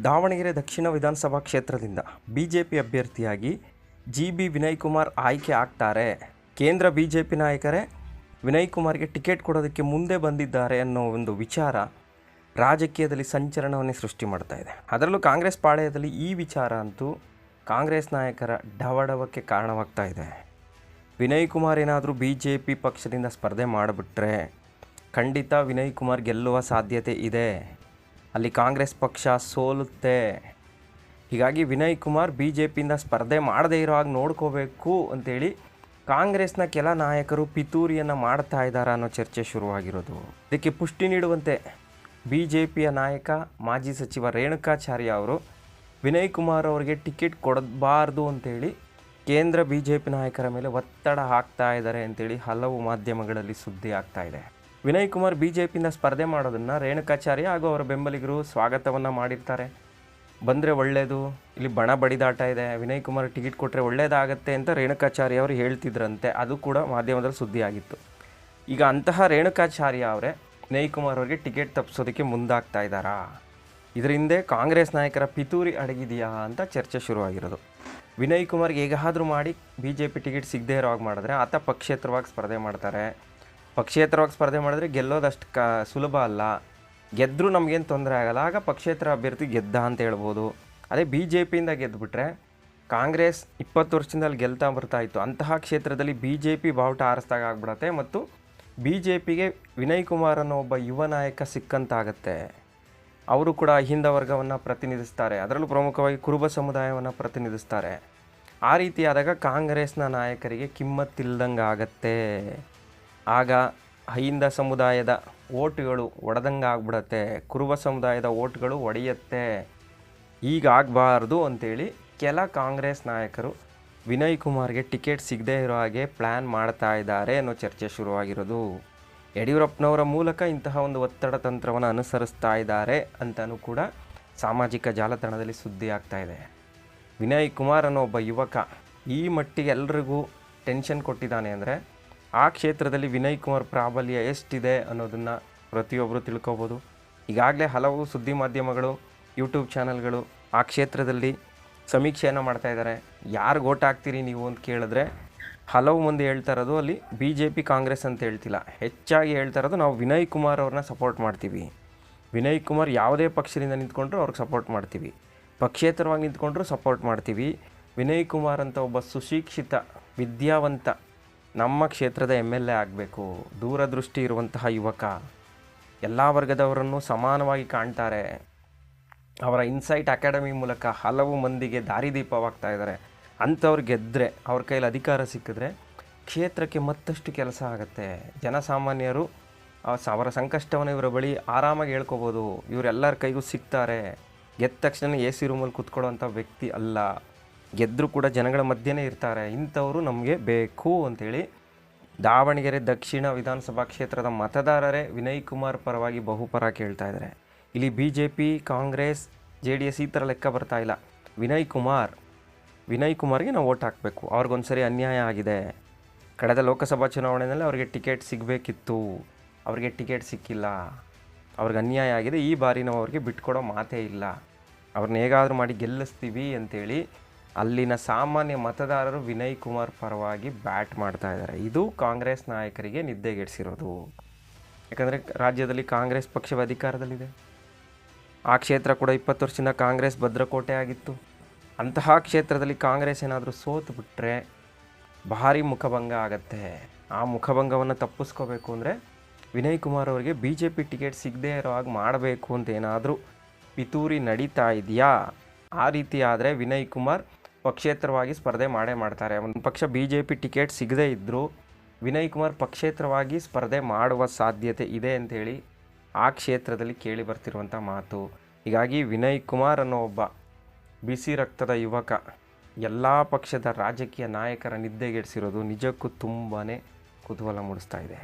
ದಾವಣಗೆರೆ ದಕ್ಷಿಣ ವಿಧಾನಸಭಾ ಕ್ಷೇತ್ರದಿಂದ ಬಿಜೆಪಿ ಅಭ್ಯರ್ಥಿಯಾಗಿ ಜಿ.ಬಿ. ವಿನಯ್ ಕುಮಾರ್ ಆಯ್ಕೆ ಆಗ್ತಾರೆ. ಕೇಂದ್ರ ಬಿಜೆಪಿ ನಾಯಕರೇ ವಿನಯ್ ಕುಮಾರ್ಗೆ ಟಿಕೆಟ್ ಕೊಡೋದಕ್ಕೆ ಮುಂದೆ ಬಂದಿದ್ದಾರೆ ಅನ್ನೋ ಒಂದು ವಿಚಾರ ರಾಜಕೀಯದಲ್ಲಿ ಸಂಚಲನವನ್ನೇ ಸೃಷ್ಟಿ ಮಾಡ್ತಾ ಇದೆ. ಅದರಲ್ಲೂ ಕಾಂಗ್ರೆಸ್ ಪಾಳೆಯದಲ್ಲಿ ಈ ವಿಚಾರ ಅಂತೂ ಕಾಂಗ್ರೆಸ್ ನಾಯಕರ ಡವಡವಕ್ಕೆ ಕಾರಣವಾಗ್ತಾ ಇದೆ. ವಿನಯ್ ಕುಮಾರ್ ಏನಾದರೂ ಬಿಜೆಪಿ ಪಕ್ಷದಿಂದ ಸ್ಪರ್ಧೆ ಮಾಡಿಬಿಟ್ರೆ ಖಂಡಿತ ವಿನಯ್ ಕುಮಾರ್ ಗೆಲ್ಲುವ ಸಾಧ್ಯತೆ ಇದೆ. ಅಲ್ಲಿ ಕಾಂಗ್ರೆಸ್ ಪಕ್ಷ ಸೋಲುತ್ತೆ. ಹೀಗಾಗಿ ವಿನಯ್ ಕುಮಾರ್ ಬಿಜೆಪಿಯಿಂದ ಸ್ಪರ್ಧೆ ಮಾಡದೇ ಇರೋ ಹಾಗೆ ನೋಡ್ಕೋಬೇಕು ಅಂತೇಳಿ ಕಾಂಗ್ರೆಸ್ನ ಕೆಲ ನಾಯಕರು ಪಿತೂರಿಯನ್ನು ಮಾಡ್ತಾ ಇದ್ದಾರೆ ಅನ್ನೋ ಚರ್ಚೆ ಶುರುವಾಗಿರೋದು. ಇದಕ್ಕೆ ಪುಷ್ಟಿ ನೀಡುವಂತೆ ಬಿಜೆಪಿಯ ನಾಯಕ ಮಾಜಿ ಸಚಿವ ರೇಣುಕಾಚಾರ್ಯ ಅವರು ವಿನಯ್ ಕುಮಾರ್ ಅವರಿಗೆ ಟಿಕೆಟ್ ಕೊಡಬಾರ್ದು ಅಂತೇಳಿ ಕೇಂದ್ರ ಬಿಜೆಪಿ ನಾಯಕರ ಮೇಲೆ ಒತ್ತಡ ಹಾಕ್ತಾ ಇದ್ದಾರೆ ಅಂತೇಳಿ ಹಲವು ಮಾಧ್ಯಮಗಳಲ್ಲಿ ಸುದ್ದಿ ಆಗ್ತಾ ಇದೆ. ವಿನಯ್ ಕುಮಾರ್ ಬಿಜೆಪಿಯಿಂದ ಸ್ಪರ್ಧೆ ಮಾಡೋದನ್ನು ರೇಣುಕಾಚಾರ್ಯ ಹಾಗೂ ಅವರ ಬೆಂಬಲಿಗರು ಸ್ವಾಗತವನ್ನು ಮಾಡಿರ್ತಾರೆ. ಬಂದರೆ ಒಳ್ಳೆಯದು, ಇಲ್ಲಿ ಬಣ ಬಡಿದಾಟ ಇದೆ, ವಿನಯ್ ಕುಮಾರ್ ಟಿಕೆಟ್ ಕೊಟ್ಟರೆ ಒಳ್ಳೆಯದಾಗತ್ತೆ ಅಂತ ರೇಣುಕಾಚಾರ್ಯ ಅವರು ಹೇಳ್ತಿದ್ರಂತೆ. ಅದು ಕೂಡ ಮಾಧ್ಯಮದಲ್ಲಿ ಸುದ್ದಿ ಆಗಿತ್ತು. ಈಗ ಅಂತಹ ರೇಣುಕಾಚಾರ್ಯ ಅವರೇ ವಿನಯ್ ಕುಮಾರ್ ಅವರಿಗೆ ಟಿಕೆಟ್ ತಪ್ಪಿಸೋದಕ್ಕೆ ಮುಂದಾಗ್ತಾ ಇದ್ದಾರಾ? ಇದರ ಹಿಂದೆ ಕಾಂಗ್ರೆಸ್ ನಾಯಕರ ಪಿತೂರಿ ಅಡಗಿದೆಯಾ ಅಂತ ಚರ್ಚೆ ಶುರುವಾಗಿರೋದು. ವಿನಯ್ ಕುಮಾರ್ಗೆ ಹೇಗಾದರೂ ಮಾಡಿ ಬಿಜೆಪಿ ಟಿಕೆಟ್ ಸಿಗದೇ ಇರೋ ಹಾಗೆ ಮಾಡಿದ್ರೆ ಆತ ಪಕ್ಷೇತರವಾಗಿ ಸ್ಪರ್ಧೆ ಮಾಡ್ತಾರೆ. ಪಕ್ಷೇತರವಾಗಿ ಸ್ಪರ್ಧೆ ಮಾಡಿದ್ರೆ ಗೆಲ್ಲೋದಷ್ಟು ಸುಲಭ ಅಲ್ಲ. ಗೆದ್ದರೂ ನಮಗೇನು ತೊಂದರೆ ಆಗಲ್ಲ. ಆಗ ಪಕ್ಷೇತರ ಅಭ್ಯರ್ಥಿ ಗೆದ್ದ ಅಂತ ಹೇಳ್ಬೋದು. ಅದೇ ಬಿ ಜೆ ಪಿಯಿಂದ ಗೆದ್ದುಬಿಟ್ರೆ ಕಾಂಗ್ರೆಸ್ 20 ವರ್ಷದಿಂದ ಅಲ್ಲಿ ಗೆಲ್ತಾ ಬರ್ತಾಯಿತ್ತು. ಅಂತಹ ಕ್ಷೇತ್ರದಲ್ಲಿ ಬಿ ಜೆ ಪಿ ಬಾವುಟ ಆರಿಸ್ದಾಗ ಆಗ್ಬಿಡತ್ತೆ ಮತ್ತು ಬಿ ಜೆ ಪಿಗೆ ವಿನಯ್ ಕುಮಾರ್ ಅನ್ನೋ ಒಬ್ಬ ಯುವ ನಾಯಕ ಸಿಕ್ಕಂತಾಗತ್ತೆ. ಅವರು ಕೂಡ ಅಹಿಂದ ವರ್ಗವನ್ನು ಪ್ರತಿನಿಧಿಸ್ತಾರೆ. ಅದರಲ್ಲೂ ಪ್ರಮುಖವಾಗಿ ಕುರುಬ ಸಮುದಾಯವನ್ನು ಪ್ರತಿನಿಧಿಸ್ತಾರೆ. ಆ ರೀತಿ ಆದಾಗ ಕಾಂಗ್ರೆಸ್ನ ನಾಯಕರಿಗೆ ಕಿಮ್ಮತ್ತಿಲ್ದಂಗೆ ಆಗತ್ತೆ. ಆಗ ಅಹಿಂದ ಸಮುದಾಯದ ಓಟುಗಳು ಒಡೆದಂಗೆ ಆಗ್ಬಿಡತ್ತೆ, ಕುರುಬ ಸಮುದಾಯದ ಓಟ್ಗಳು ಒಡೆಯುತ್ತೆ. ಹೀಗಾಗಬಾರ್ದು ಅಂಥೇಳಿ ಕೆಲ ಕಾಂಗ್ರೆಸ್ ನಾಯಕರು ವಿನಯ್ ಕುಮಾರ್ಗೆ ಟಿಕೆಟ್ ಸಿಗದೇ ಇರೋ ಹಾಗೆ ಪ್ಲ್ಯಾನ್ ಮಾಡ್ತಾ ಇದ್ದಾರೆ ಅನ್ನೋ ಚರ್ಚೆ ಶುರುವಾಗಿರೋದು. ಯಡಿಯೂರಪ್ಪನವರ ಮೂಲಕ ಇಂತಹ ಒಂದು ಒತ್ತಡ ತಂತ್ರವನ್ನು ಅನುಸರಿಸ್ತಾ ಇದ್ದಾರೆ ಅಂತಲೂ ಕೂಡ ಸಾಮಾಜಿಕ ಜಾಲತಾಣದಲ್ಲಿ ಸುದ್ದಿ ಆಗ್ತಾ ಇದೆ. ವಿನಯ್ ಕುಮಾರ್ ಅನ್ನೋ ಒಬ್ಬ ಯುವಕ ಈ ಮಟ್ಟಿಗೆ ಎಲ್ರಿಗೂ ಟೆನ್ಷನ್ ಕೊಟ್ಟಿದ್ದಾನೆ ಅಂದರೆ ಆ ಕ್ಷೇತ್ರದಲ್ಲಿ ವಿನಯ್ ಕುಮಾರ್ ಪ್ರಾಬಲ್ಯ ಎಷ್ಟಿದೆ ಅನ್ನೋದನ್ನು ಪ್ರತಿಯೊಬ್ಬರು ತಿಳ್ಕೊಬೋದು. ಈಗಾಗಲೇ ಹಲವು ಸುದ್ದಿ ಮಾಧ್ಯಮಗಳು, ಯೂಟ್ಯೂಬ್ ಚಾನಲ್ಗಳು ಆ ಕ್ಷೇತ್ರದಲ್ಲಿ ಸಮೀಕ್ಷೆಯನ್ನು ಮಾಡ್ತಾಯಿದ್ದಾರೆ. ಯಾರಿಗೆ ಓಟ್ ಹಾಕ್ತೀರಿ ನೀವು ಅಂತ ಕೇಳಿದ್ರೆ ಹಲವು ಮಂದಿ ಹೇಳ್ತಾ ಇರೋದು ಅಲ್ಲಿ ಬಿ ಜೆ ಪಿ ಕಾಂಗ್ರೆಸ್ ಅಂತ ಹೇಳ್ತಿಲ್ಲ, ಹೆಚ್ಚಾಗಿ ಹೇಳ್ತಾ ಇರೋದು ನಾವು ವಿನಯ್ ಕುಮಾರ್ ಅವ್ರನ್ನ ಸಪೋರ್ಟ್ ಮಾಡ್ತೀವಿ. ವಿನಯ್ ಕುಮಾರ್ ಯಾವುದೇ ಪಕ್ಷದಿಂದ ನಿಂತ್ಕೊಂಡ್ರು ಅವ್ರಿಗೆ ಸಪೋರ್ಟ್ ಮಾಡ್ತೀವಿ, ಪಕ್ಷೇತರವಾಗಿ ನಿಂತ್ಕೊಂಡ್ರು ಸಪೋರ್ಟ್ ಮಾಡ್ತೀವಿ. ವಿನಯ್ ಕುಮಾರ್ ಅಂತ ಒಬ್ಬ ಸುಶಿಕ್ಷಿತ ವಿದ್ಯಾವಂತ ನಮ್ಮ ಕ್ಷೇತ್ರದ MLA ಆಗಬೇಕು. ದೂರದೃಷ್ಟಿ ಇರುವಂತಹ ಯುವಕ, ಎಲ್ಲ ವರ್ಗದವರನ್ನು ಸಮಾನವಾಗಿ ಕಾಣ್ತಾರೆ. ಅವರ ಇನ್ಸೈಟ್ ಅಕಾಡೆಮಿ ಮೂಲಕ ಹಲವು ಮಂದಿಗೆ ದಾರಿದೀಪವಾಗ್ತಾ ಇದ್ದಾರೆ. ಅಂಥವ್ರು ಗೆದ್ದರೆ, ಅವ್ರ ಕೈಲಿ ಅಧಿಕಾರ ಸಿಕ್ಕಿದ್ರೆ ಕ್ಷೇತ್ರಕ್ಕೆ ಮತ್ತಷ್ಟು ಕೆಲಸ ಆಗುತ್ತೆ. ಜನಸಾಮಾನ್ಯರು ಅವರ ಸಂಕಷ್ಟವನ್ನು ಇವರ ಬಳಿ ಆರಾಮಾಗಿ ಹೇಳ್ಕೊಬೋದು. ಇವರೆಲ್ಲರ ಕೈಗೂ ಸಿಗ್ತಾರೆ. ಗೆದ್ದ ತಕ್ಷಣ AC ರೂಮಲ್ಲಿ ಕೂತ್ಕೊಳ್ಳೋವಂಥ ವ್ಯಕ್ತಿ ಅಲ್ಲ. ಗೆದ್ದರೂ ಕೂಡ ಜನಗಳ ಮಧ್ಯೆನೇ ಇರ್ತಾರೆ. ಇಂಥವರು ನಮಗೆ ಬೇಕು ಅಂಥೇಳಿ ದಾವಣಗೆರೆ ದಕ್ಷಿಣ ವಿಧಾನಸಭಾ ಕ್ಷೇತ್ರದ ಮತದಾರರೇ ವಿನಯ್ ಕುಮಾರ್ ಪರವಾಗಿ ಬಹುಪರ ಕೇಳ್ತಾ ಇದ್ದಾರೆ. ಇಲ್ಲಿ BJP, ಕಾಂಗ್ರೆಸ್, JDS ಈ ಥರ ಲೆಕ್ಕ ಬರ್ತಾ ಇಲ್ಲ. ವಿನಯ್ ಕುಮಾರ್ಗೆ ನಾವು ಓಟ್ ಹಾಕಬೇಕು. ಅವ್ರಿಗೊಂದ್ಸರಿ ಅನ್ಯಾಯ ಆಗಿದೆ. ಕಳೆದ ಲೋಕಸಭಾ ಚುನಾವಣೆಯಲ್ಲಿ ಅವರಿಗೆ ಟಿಕೆಟ್ ಸಿಗಬೇಕಿತ್ತು, ಅವರಿಗೆ ಟಿಕೆಟ್ ಸಿಕ್ಕಿಲ್ಲ, ಅವ್ರಿಗೆ ಅನ್ಯಾಯ ಆಗಿದೆ. ಈ ಬಾರಿ ನಾವು ಅವ್ರಿಗೆ ಬಿಟ್ಕೊಡೋ ಮಾತೇ ಇಲ್ಲ. ಅವ್ರನ್ನ ಹೇಗಾದರೂ ಮಾಡಿ ಗೆಲ್ಲಿಸ್ತೀವಿ ಅಂಥೇಳಿ ಅಲ್ಲಿನ ಸಾಮಾನ್ಯ ಮತದಾರರು ವಿನಯ್ ಕುಮಾರ್ ಪರವಾಗಿ ಬ್ಯಾಟ್ ಮಾಡ್ತಾ ಇದ್ದಾರೆ. ಇದು ಕಾಂಗ್ರೆಸ್ ನಾಯಕರಿಗೆ ನಿದ್ದೆಗೆಡಿಸಿರೋದು. ಯಾಕಂದರೆ ರಾಜ್ಯದಲ್ಲಿ ಕಾಂಗ್ರೆಸ್ ಪಕ್ಷವ ಅಧಿಕಾರದಲ್ಲಿದೆ. ಆ ಕ್ಷೇತ್ರ ಕೂಡ 20 ವರ್ಷದಿಂದ ಕಾಂಗ್ರೆಸ್ ಭದ್ರಕೋಟೆ ಆಗಿತ್ತು. ಅಂತಹ ಕ್ಷೇತ್ರದಲ್ಲಿ ಕಾಂಗ್ರೆಸ್ ಏನಾದರೂ ಸೋತು ಬಿಟ್ಟರೆ ಭಾರಿ ಮುಖಭಂಗ ಆಗತ್ತೆ. ಆ ಮುಖಭಂಗವನ್ನು ತಪ್ಪಿಸ್ಕೋಬೇಕು ಅಂದರೆ ವಿನಯ್ ಕುಮಾರ್ ಅವರಿಗೆ BJP ಟಿಕೆಟ್ ಸಿಗದೇ ಇರೋ ಹಾಗೆ ಮಾಡಬೇಕು ಅಂತ ಏನಾದರೂ ಪಿತೂರಿ ನಡೀತಾ ಇದೆಯಾ? ಆ ರೀತಿ ಆದರೆ ವಿನಯ್ ಕುಮಾರ್ ಪಕ್ಷೇತರವಾಗಿ ಸ್ಪರ್ಧೆ ಮಾಡ್ತಾರೆ. ಒಂದು ಪಕ್ಷ BJP ಟಿಕೆಟ್ ಸಿಗದೇ ಇದ್ದರೂ ವಿನಯ್ ಕುಮಾರ್ ಪಕ್ಷೇತರವಾಗಿ ಸ್ಪರ್ಧೆ ಮಾಡುವ ಸಾಧ್ಯತೆ ಇದೆ ಅಂಥೇಳಿ ಆ ಕ್ಷೇತ್ರದಲ್ಲಿ ಕೇಳಿ ಬರ್ತಿರುವಂಥ ಮಾತು. ಹೀಗಾಗಿ ವಿನಯ್ ಕುಮಾರ್ ಅನ್ನೋ ಒಬ್ಬ ಬಿಸಿ ರಕ್ತದ ಯುವಕ ಎಲ್ಲ ಪಕ್ಷದ ರಾಜಕೀಯ ನಾಯಕರ ನಿದ್ದೆಗೆಡಿಸಿರೋದು ನಿಜಕ್ಕೂ ತುಂಬಾ ಕುತೂಹಲ ಮೂಡಿಸ್ತಾ ಇದೆ.